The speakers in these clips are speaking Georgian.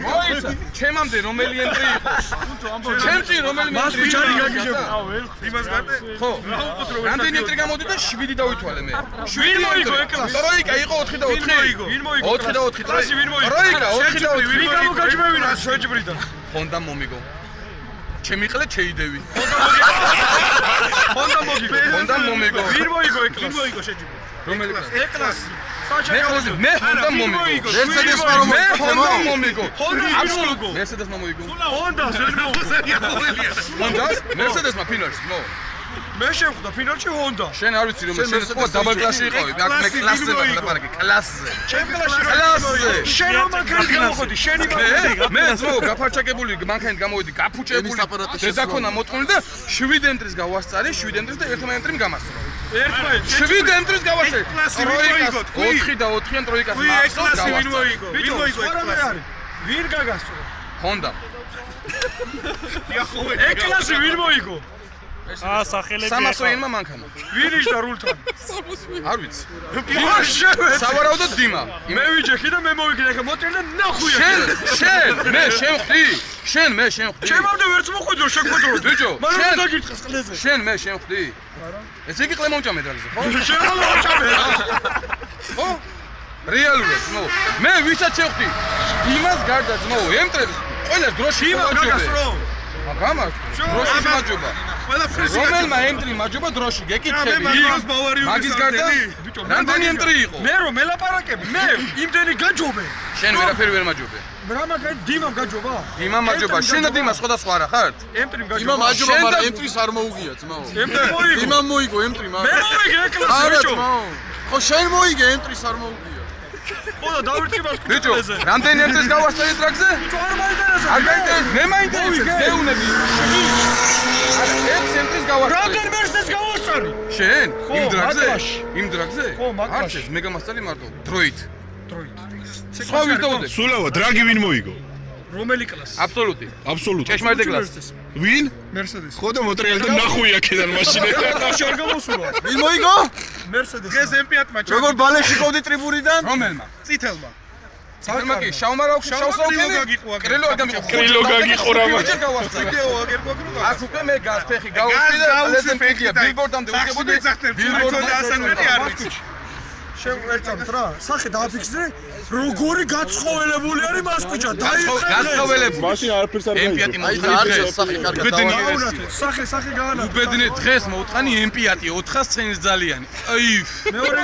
მოიცა ჩემამდე რომელი ენტრი იყო ჩემში რომელი მას ბიჭარი გაგიჟებდა იმას გარდა ხო რამდენი ენტრი გამოდიდა 7 დავითვალე მე 7 მოიგო ეკლას ტროიკა იყო 4 და 4 ვინ მოიგო 4 და 4 ტრასი ვინ მოიგო ტროიკა 4 და 4 ვინ გამოგაჭმევინა შეჯბრიდან ჰონდა მომიგო ჩემი ყლე ჩეიდევი ჰონდა მომიგო ვინ მოიგო ეკლას ვინ მოიგო შეჯბრი რომელი ეკლას მე ჰონდა მომიგო მერსედესმა რომ მე ჰონდა მომიგო აბსოლუტო მერსედესმა მომიგო ჰონდას ვერ მოიგო ჰონდას მერსედესმა ფინალში მო მე შევხვდა ფინალში ჰონდა შენ არ ვიცი რომ შენ სხვა დაბალ კლასში იყავი აქ მე კლასზე ლაპარაკი კლასზე ჩემ კლასში კლასზე შენ რომ მანქანით გამოხდი შენი მე ძმო გაფარჩაკებული მანქანით გამოვიდი გაფუჭებული დედაქონა მოწყული და 7 ენტრის გავასწარი 7 ენტრის და ერთმა ენტრიმ გამასწრო ერთმანეთს 7 ენტრის გავასწარი კლასი ვინ მოიგო 4 და 4-იან ტროიკას კლასი ვინ მოიგო ვინ მოიგო კლასი ვინ გაგასწრო ჰონდა ეკლასი ვინ მოიგო სახელები სამასოიანმა მანქანა ვინ იჯდა რულთან არ ვიცი სავარაუდოდ დიმა მე ვიჯექი და მე მოვიგე ეხა მოწერ და ნახუია შენ მე შევხვდი შენ ჩემამდე ვერც მოხვედრო შეგვედრო ბიჭო მაგრამ დაგიწყეს ყლეზე შენ მე შევხვდი ესე იგი ყლე მომჭამე დალზე ხო შენ რა მომჭამე ხო რეალურად ნო მე ვისაც შევხვდი იმას გარდა ძმო ემტრებს ყველა დროში გაგასწრო მაგამას დროში მაჯობა რომელმა ემტრი მაჯობა დროში გეკითხები მაგის გარდა რამდენი ემტრი იყო მე რომ მელაპარაკები მე იმდენი გაჯობე შენ ვერაფერი ვერ მაჯობე რა მაგარი დიმამ გაჯობა დიმამ მაჯობა შენ და დიმა სხვადასხვა არა ხართ ემტრიმ გაჯობა იმამ მაჯობა მაგრამ ემტრის არ მოუგია ძმაო ემტრი მოიგო იმამ მოიგო ემტრი მაგრამ მე მოვიგე ეკლასი ბიჭო ხო შენ მოიგე ემტრის არ მოუგია ხოდა დავირჩი მას ბიჭო რამდენი ემტრის გავასწარი ტრაქზე ბიჭო არ მაინტერესებს არ გაინტერესებს მე მაინტერესებს გეუნები ეს ემტრის გავასწარი რაგან მერსეს გავასწარი შენ იმ დრაგზე ხო მაგაში მე გამასწარი მარტო დროით სხვა ვის დავუდე სულავა დრაგი ვინ მოიგო რომელი კლასი აბსოლუტი ჭეშმარიტი კლასი ვინ მერსედეს ხოდა მოტრიალდა ნახუი აქედან მაშინები კლასი არ გამოსულა ვინ მოიგო მერსედეს დღეს ემპიატმა როგორ ბალეში ყავდი ტრიბუნიდან რომელმა წითელმა ცალკე შავმა რა კრილო არ გამიყო კრილო გაგიყო რა ვიდეო აგერ გოგრუდა აქ უკვე მე გასფეხი გავუწი და ლეზენ ფიგია ბილბორდამდე უგებოდი ბილბორდამდე ასაკრეთი არ ვიცი შევერცამთ რა სახე დააფიქსე როგორი გაცხოველებული არის მასკუჭა გაცხოველებული მაშინ არაფერს არ ემპიატი აი არის სახე კარგად სახე გაანა უბედნი დღეს მოუთხანი ემპიატი 400 ცენის ძალიანი აი მეორე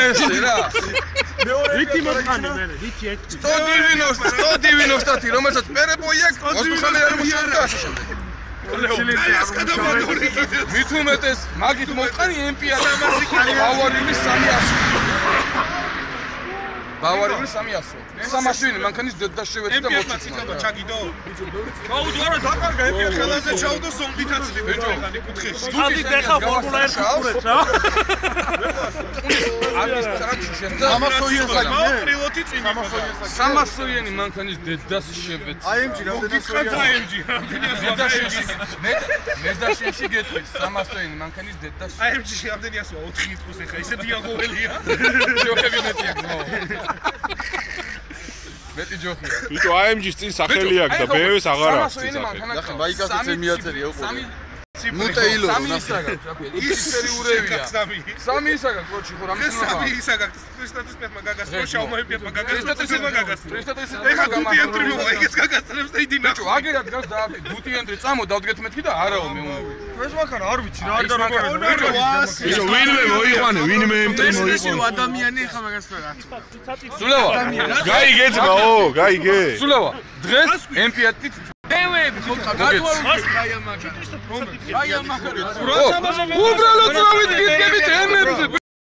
ეს რა რითი მოთხანი მე რითი ერთი სტოდივინო სტატი რომელსაც პერებოიაკ ოსტხამე არ მოშორდა მით უმეტეს მაგით მოყარი ემპიატი ბავარილის 300 ბავარილის 300 სამასვინი მანქანის დედა შევეცი და მოწიწება ჩაგიდო გაუდო არა დაკარგა ემპიატი ხელაზე ჩაუდო სომდითაც ვეჭოხანი კუთხეში ამით ეხა ფორმულა 1 ხურეთ რა არის ტრაქში შეძა სამასოიანი მანქანის დედას შევეცი AMG მედაშენში გეტყვით სამასოიანი მანქანის დედას AMG-ში რამდენი ასოა 4 იწყოს ეხა ისე დიაღოველია ჯოხები მეტია გმო მეტი ჯოხია ბიჭო AMG-ს წინ სახელი აქვს და BMW-ს აღარ აქვს წინ სახელი ნახე ბაიკასაც მიაწერია უკვე მუტეილო სამი სერიურევია სამი ისაგა კოჩი ხო რამის ნება სამი ისაგა 335-მა გაგასწრო შავმოებიებმა გაგასწრო 335 ეხა გუთი ენტრი მოვა ეგეც გაგასწრებს და იდი ნახო აგერად გას და გუთი ენტრი წამო დავდგეთ მეთქი და არაო მე ეს მანქანა არ ვიცი რა არ და როგორ ბიჭო ვინმე მოიყვანე ვინმე ემტრი მოიყვანე ადამიანი ეხა მაგას რა სულავა გაიგე ძმაო გაიგე სულავა დღეს ემპიატით BMW გათვალული რაია მაგარი უბრალოდ წავით გიგებით ემებზე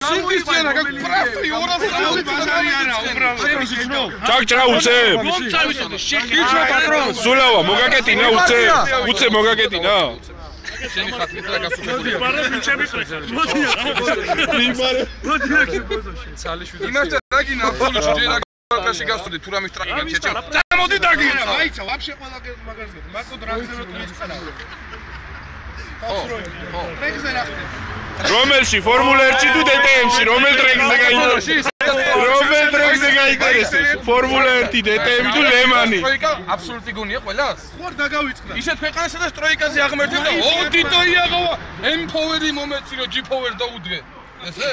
სინდისიანა გაკვრაფტი 260 არა უბრალოდ ჭაკჭრა უცე მომწავისო შეხიჩო პატრონ სულავა მოგაკეტინა უცე მოგაკეტინა შენი ხათით რა გასუხებული მარე ვინჩები მოდი აქ ცალიშვილი იმასთან დაგინა აბსოლუტურად ჯერა კაში გასული თუ რამის ტრაკი გაჩერჩა წამოდი დაგინა აიცა ვაფშე ყველა მაგაზე მაკო დრაგზე რო ტრიცხარა ხო ტრეგზე ნახტე რომელში ფორმულა 1 თუ DTM-ში რომელ ტრეგზე გაიგო რომელ ტრეგზე გაიგარეს ფორმულა 1 დტმ თუ ლემანი სტროიკა აბსოლუტი გონია ყველას ხوار დაგავიწყდა ისეთ ქვეყანასა და სტროიკაზე აღმერთებ და ოდიტოი აღავა M-power-ი მომეცირო G-power დაუდგე ესე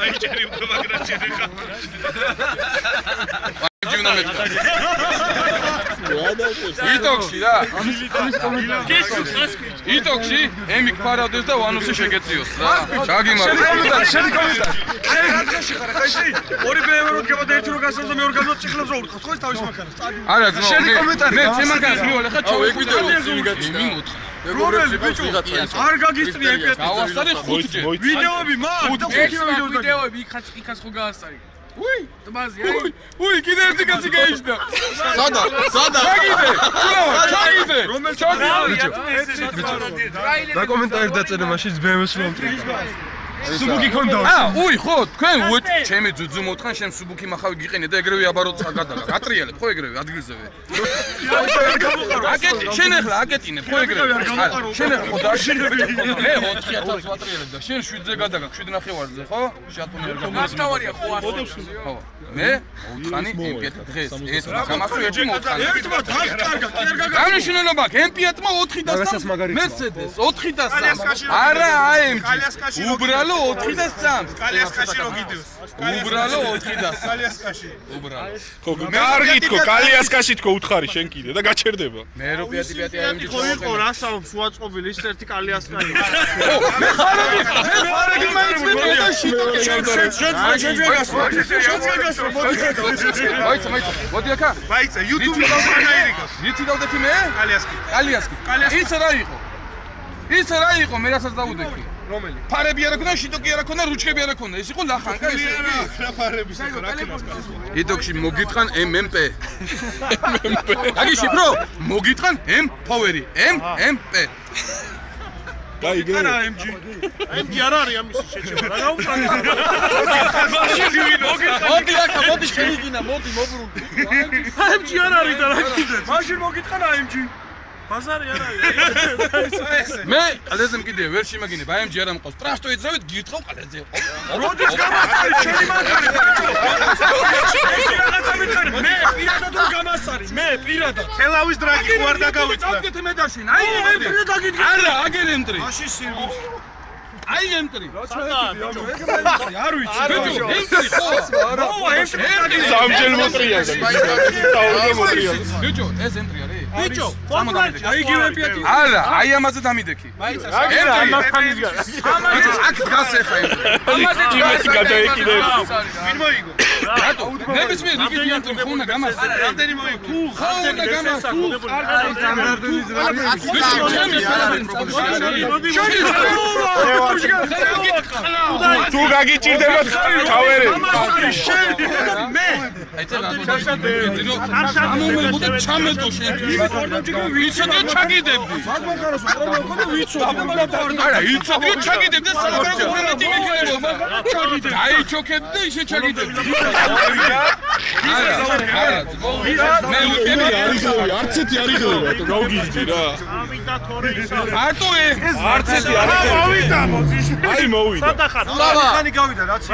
აი ჭერი უკვე მაგრა ჭერი ხა ჯუნა მეტყვა იტოქში რა იტოქში ემი ქფარავდეს და ვანუსი შეგეციოს რა გაგიმართ შენი კომენტარი აი რადგანში ხარ ხა ისი ორი ბეევროდ გებოდა ერთი რო გასავს და მეორე გასავს ციკლებს რო ურთხავს ხო ეს თავის მანქანას არა ძმაო შენი კომენტარი მე ჩემ მანქანას მივალე ხა ეგ ვიდეო მიმოთხ რომელი ბიჭო არ გაგისტრია MP-ს გავასწარი 5-ჯერ ვიდეოები მაგ და 5 ვიდეოები იქაც ხო გაასწარი უი დაბაზი უი კიდე ერთი კაცი გაიჩნდა სადა ჩაგიდე და კომენტარი დაწერე მაშინ BMW-ს მომწრია სუბუქი კონდა უი ხო თქვენ ჩემი ძუძუ მოთხან შენ სუბუქი מחავი გიყენე და ეგრევე აბაროთ გადაგა გატრიალებ ხო ეგრევე ადგილზევე აკეტი შენ ახლა აკეტინებ ხო ეგრევე შენ ახლა ხო დაშინებ მე 4000 ვატრიალებ და შენ 7-ზე გადაგა 7.5-ზე ხო შატონი არ მასტავარია ხო არ ხო მე მოთხანი MP-თ დღეს ეს გამახსოვ ერთი მოთხანი ერთმა დაგკარგა გამიშინელობა MP-თმა 403 Mercedes 403 არა AMG უბრალო 403 კალიასკაში რო გიდევს უბრალო 403 კალიასკაში უბრალო ხო კარგი თქო კალიასკაში თქო უთხარი შენ კიდე და გაჩერდება მე რო პიატი AMG ხო იყო რა საუბს უაწყობილი ის ერთი კალიასკაში მე ხარები მაინც მეტყოდა შიტოკი მაიცა მოდი აქა მაიცა YouTube-ი დავდაირიგა ვითი დავდექი მე კალიასკი ის რა იყო მე რასაც დავუდექი რომელი ფარები არ აქვს შიტოკი არ აქვს რუჩქები არ აქვს ის იყო ლახანკა ეს რა ფარების იყო რა ქნას იტოქში მოგიტყან MP აგიში ბრო მოგიტყან M-power-ი MP გაიგე MG არ არის ამის შეჭება რა გაუწევი მოდი აქა მოდი შეიგინა მოდი მობრუნდი MG არ არის და რა კიდე მაშინ მოგიტყან AMG ბაზარი არ არის მე ყალეზე მკიდე ვერ შემაგინებ AMG არ ამყავს ტრაშტო ეძავით გირთხავ ყალეზე როდის გამასარი შენი მანქანა მე პირადად რომ გამასარი მე პირადად თელავის დრაგი ხო არ დაგავიწყდა წავდგეთ მე დაშინ აი მე დაგიდგა არა აგერ M3 მაშინ სირბის აი M3 არ ვიცი ბიჭო M3 ხო სამჯერ მოტრია და მოტრია ბიჭო ეს M3 არის ბიჭო ფორმულაში აი იგივე პიატი არა აი ამაზე დამიდექი აგერა ამახანის გა ბიჭო აქ დგას ახლა ამაზე იმეთი გადაეკიდე ვინ მოიგო რატო ნებისმიერ რიგით M3 ხო უნდა გამასწრე რამდენი მოიგო თუ ხო უნდა გამასწრე თუ გაგიჭირდება თავერე მე აი წერა ამომებოდა ჩამეტო შენ იცოდე ჩაგიდებდი არა იცოდე ჩაგიდებდი საერთოდ პრემატი მეკერება აი ჩოკეთ და ისე ჩაგიდებდი არა მე უკები არცეთი არ იღება თუ გავგიზდი რა ამიდა თორე ისა არტო არცეთი არ იღება მოვიდა მოძიშ აი მოვიდა სადა ხარ ხანი გავიდა რაც